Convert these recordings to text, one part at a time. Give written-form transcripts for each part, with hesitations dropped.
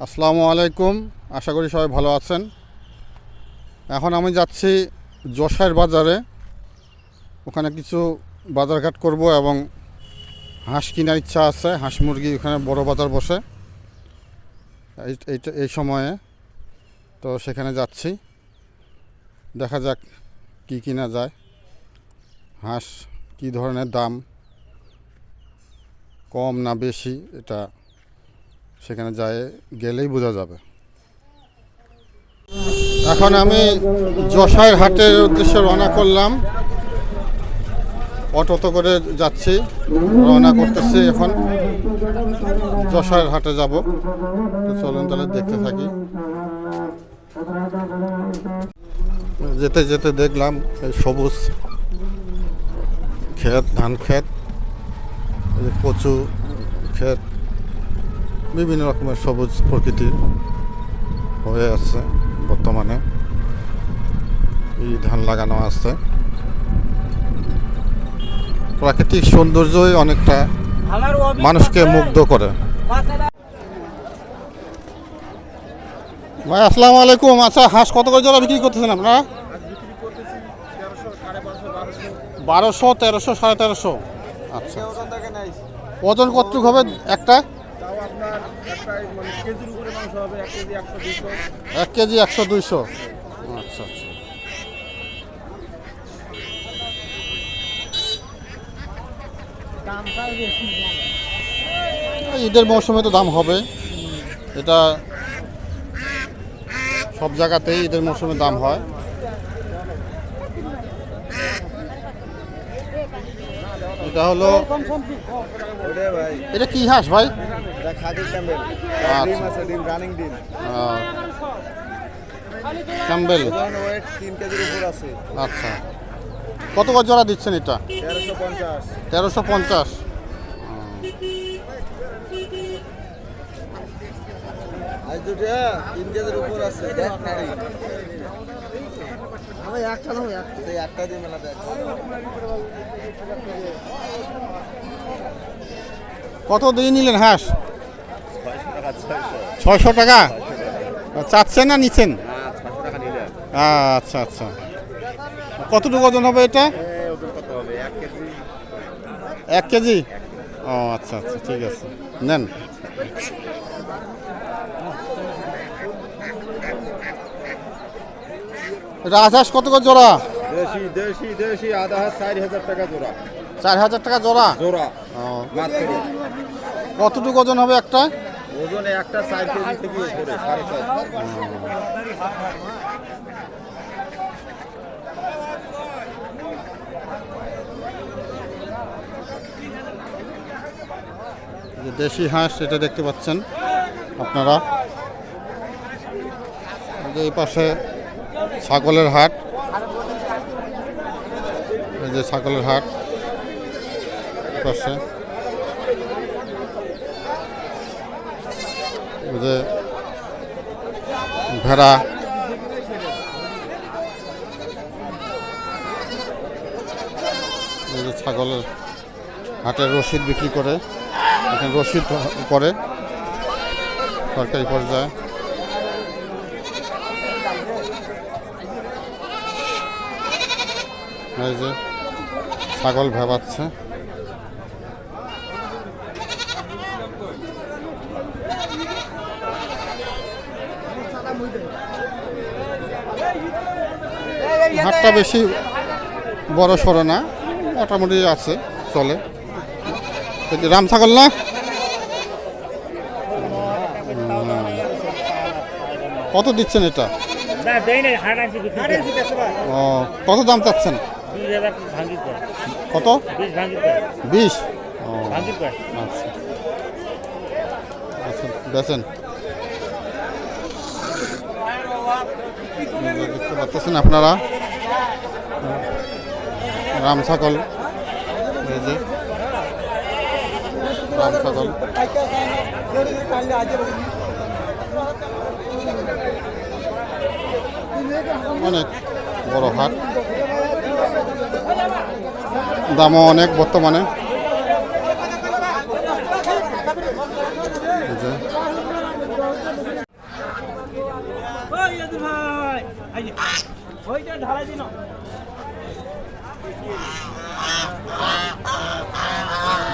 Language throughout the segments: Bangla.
আসসালামু আলাইকুম, আশা করি সবাই ভালো আছেন। এখন আমি যাচ্ছি যশোর বাজারে, ওখানে কিছু বাজারঘাট করব এবং হাঁস কেনার ইচ্ছা আছে। হাঁস মুরগি ওখানে বড় বাজার বসে এই সময়ে, তো সেখানে যাচ্ছি। দেখা যাক কি কিনা যায়, হাঁস কী ধরনের দাম, কম না বেশি, এটা সেখানে যায় গেলেই বোঝা যাবে। এখন আমি যশোর হাটের উদ্দেশ্যে রওনা করলাম, অটোতে করে যাচ্ছি, রওনা করতেছি। এখন যশোর হাটে যাব, তো চলুন তাহলে দেখতে থাকি। যেতে যেতে দেখলাম এই সবুজ ক্ষেত, ধান ক্ষেত, কচু ক্ষেত, বিভিন্ন রকমের সবুজ প্রকৃতি হয়ে আছে। বর্তমানে এই ধান লাগানো আছে, প্রাকৃতিক সৌন্দর্যই অনেকটা মানুষকে মুগ্ধ করে। ভাই আসসালামু আলাইকুম। আচ্ছা, হাঁস কত করে জোড়া বিক্রি করতেছেন আপনারা? 1200, 1300, 1350। আচ্ছা, ওজন কতটুক হবে একটা? 1 কেজি 100, 200। আচ্ছা আচ্ছা। ঈদের মৌসুমে তো দাম হবে, এটা সব জায়গাতেই ঈদের মৌসুমে দাম হয়। এটা হলো, এটা কি হাঁস ভাই? ক্যাম্বেল। আচ্ছা, কত করে জোড়া দিচ্ছেন এটা? 1350। কত দিয়ে নিলেন হাঁস? 600 টাকা চাচ্ছেন না নিচ্ছেন? আচ্ছা আচ্ছা। কতটুকু ওজন হবে এটা? 1 কেজি। ও আচ্ছা আচ্ছা, ঠিক আছে, নেন। রাজহাঁস কত করে জোড়া? দেশি আধা হাত 4000 টাকা জোড়া। 4000 টাকা জোড়া? জোড়া। কতটুকু ওজন হবে একটা? ওজনে একটা 4 কেজি থেকে উপরে, 4.5। দেশি হাঁস, এটা দেখতে পাচ্ছেন আপনারা। এই পাশে ছাগলের হাট, এই যে ছাগলের হাট পাশে, এই যে ভেড়া, এই যে ছাগলের হাটের রসিদ বিক্রি করে, এখানে রসিদ করে সরকারি পর্যায়ে। এই যে ছাগল ভেবাচ্ছে। হাটটা বেশি বড় সড়ো না, মোটামুটি আছে, চলে। রাম ছাগল না? কত দিচ্ছেন এটা? ও, কত দাম চাচ্ছেন? কত? 20। ও আচ্ছা আচ্ছা, বেচেন। দেখতে পাচ্ছেন আপনারা রাম ছাগল, এই যে রাম ছাগল। অনেক বড় হাট, দামও অনেক বর্তমানে। এই যে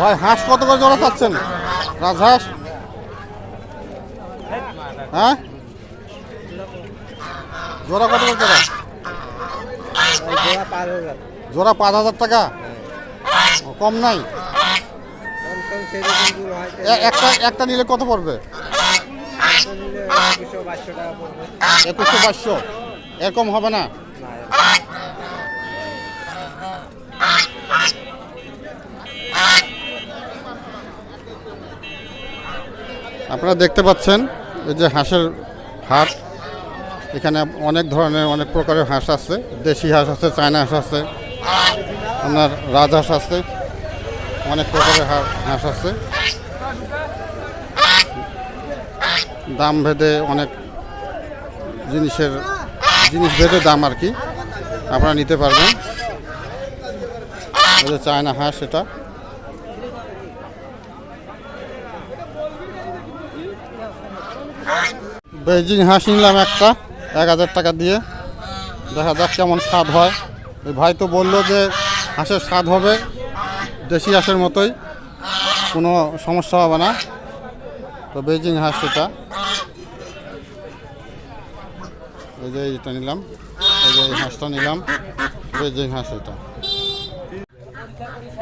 ভাই হাঁস কত করে জোড়া চাচ্ছেন? রাজহাঁস, হ্যাঁ জোড়া কত করে জোড়া? জোড়া 5,000 টাকা। ও, কম নাই? একটা নিলে কত পড়বে? 2100-2200, এরকম হবে না? আপনারা দেখতে পাচ্ছেন এই যে হাঁসের হাট। এখানে অনেক ধরনের অনেক প্রকারের হাঁস আছে, দেশি হাঁস আছে, চায়না হাঁস আছে, আপনার রাজহাঁস আছে, অনেক প্রকারের হাঁস আছে। দাম ভেদে অনেক জিনিস ভেদে দাম আর কি, আপনারা নিতে পারবেন। এই যে চায়না হাঁস, এটা বেজিং হাঁস নিলাম একটা 1,000 টাকা দিয়ে। দেখা যাক কেমন স্বাদ হয়। ওই ভাই তো বললো যে হাঁসের স্বাদ হবে দেশি হাঁসের মতোই, কোনো সমস্যা হবে না। তো বেজিং হাঁস এটা, এই যে এটা নিলাম, এই যে এই হাঁসটা নিলাম, বেজিং হাঁস এটা।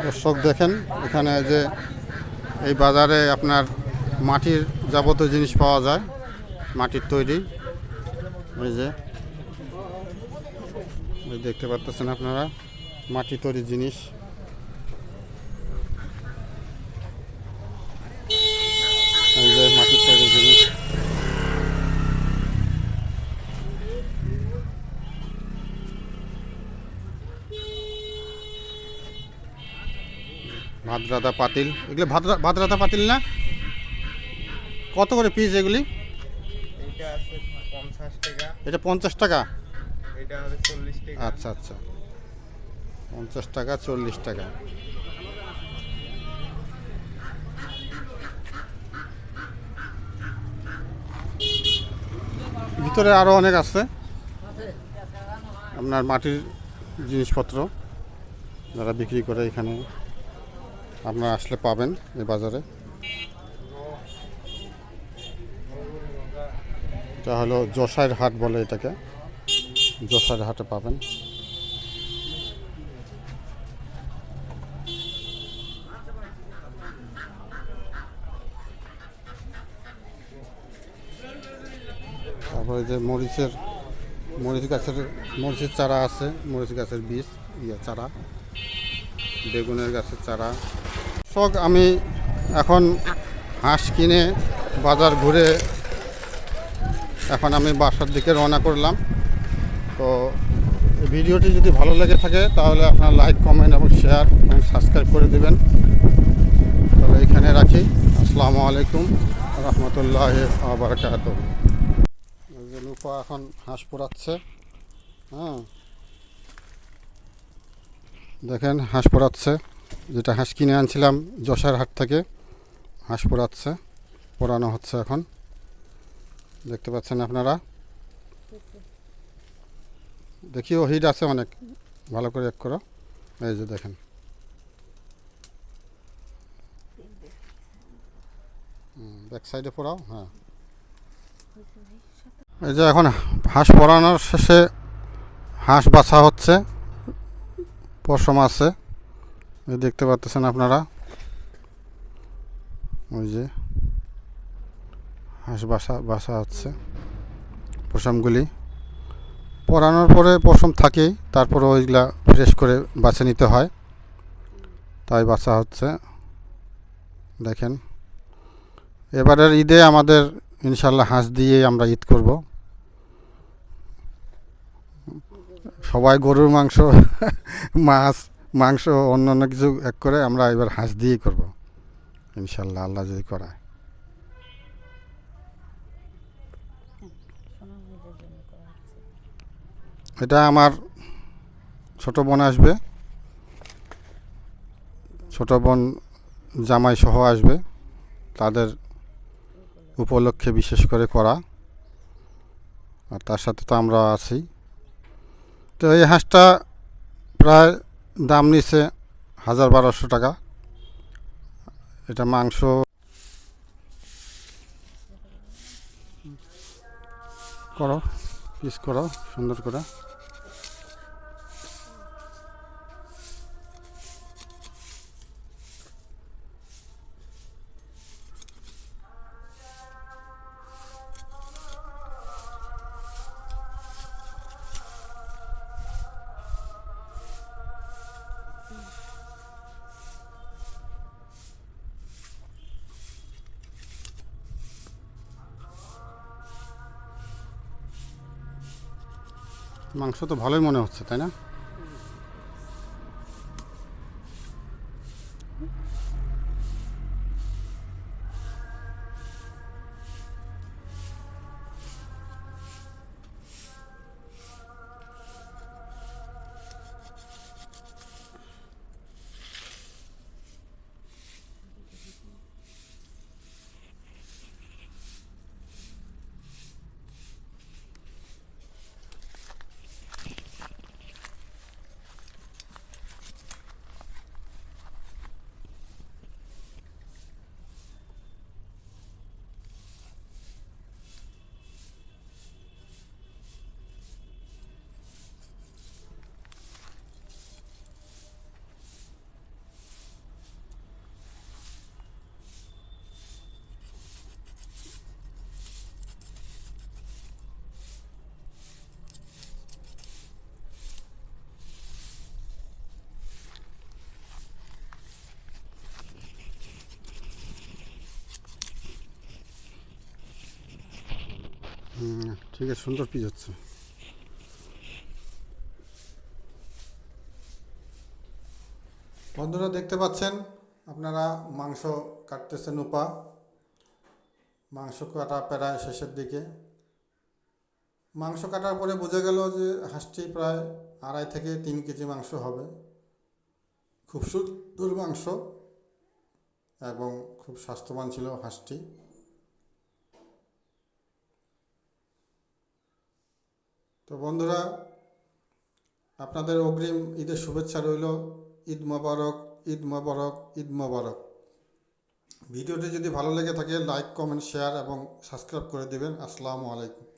দর্শক দেখেন এখানে যে এই বাজারে আপনার মাটির যাবতীয় জিনিস পাওয়া যায়, মাটির তৈরি। এই যে দেখতে পাচ্ছেন আপনারা, মাটি তৈরি জিনিস। এই যে মাটির তৈরি জিনিস। ভাদ্রাদা পাতিল, এগুলো ভাদ্রাদা পাতিল না? কত করে পিস এগুলি? এটা আছে 50 টাকা, এটা 50 টাকা। এটা হবে 40 টাকা। আচ্ছা আচ্ছা, 50 টাকা, 40 টাকা। ভিতরে আরও অনেক আছে আপনার মাটির জিনিসপত্র, যারা বিক্রি করে এখানে আপনারা আসলে পাবেন এই বাজারে। এটা হলো জোসাইর হাট বলে এটাকে, জোসাইর হাটে পাবেন। তারপরে যে মরিচের চারা আছে, মরিচ গাছের বীজ, চারা, বেগুনের গাছের চারা। সব আমি এখন হাঁস কিনে বাজার ঘুরে এখন আমি বাসার দিকে রওনা করলাম। তো ভিডিওটি যদি ভালো লেগে থাকে তাহলে আপনার লাইক, কমেন্ট এবং শেয়ার এবং সাবস্ক্রাইব করে দেবেন। তাহলে এখানে রাখি। আসসালামু আলাইকুম রহমতুল্লাহি ওয়া বারাকাতুহু। লুপা এখন হাঁস পোড়াচ্ছে। হ্যাঁ দেখেন হাঁস পোড়াচ্ছে, যেটা হাঁস কিনে আনছিলাম যশোর হাট থেকে, হাঁস পোড়ানো হচ্ছে এখন। দেখতে পাচ্ছেন আপনারা, দেখিও হিট আছে অনেক, ভালো করে এক করো। এই যে দেখেন, ব্যাক সাইডে পোড়াও। হ্যাঁ, এই যে এখন হাঁস পোড়ানোর শেষে হাঁস বাছা হচ্ছে, পশম আছে, এই দেখতে পাচ্ছেন আপনারা। ওই যে হাঁস বাছা হচ্ছে, পশমগুলি পরানোর পরে পশম থাকেই, তারপরে ওইগুলা ফ্রেশ করে বাছে নিতে হয়, তাই বাছা হচ্ছে। দেখেন এবারের ঈদে আমাদের ইনশাল্লাহ হাঁস দিয়ে আমরা ঈদ করব। সবাই গরুর মাংস, মাংস অন্য কিছু এক করে, আমরা এবার হাঁস দিয়েই করব ইনশাল্লাহ, আল্লাহ যদি করায়। এটা আমার ছোট বোন আসবে, ছোট বোন জামাই সহ আসবে, তাদের উপলক্ষে বিশেষ করে করা। আর তার সাথে তো আমরা আছি, তো এই হাঁসটা প্রায় দাম নিচ্ছে 1,000-1,200 টাকা। এটা মাংস করো, পিস করো সুন্দর করে। মাংস তো ভালোই মনে হচ্ছে, তাই না? ঠিক আছে, সুন্দর পিস হচ্ছে। বন্ধুরা দেখতে পাচ্ছেন আপনারা, মাংস কাটতেছেন উপা। মাংস কাটা প্রায় শেষের দিকে। মাংস কাটার পরে বোঝা গেল যে হাঁসটি প্রায় 2.5 থেকে 3 কেজি মাংস হবে। খুব সুন্দর মাংস এবং খুব স্বাস্থ্যবান ছিল হাঁসটি। তো বন্ধুরা, আপনাদের অগ্রিম ঈদের শুভেচ্ছা রইল। ঈদ মোবারক, ঈদ মোবারক, ঈদ মোবারক। ভিডিওটি যদি ভালো লেগে থাকে লাইক, কমেন্ট, শেয়ার এবং সাবস্ক্রাইব করে দেবেন। আসসালামু আলাইকুম।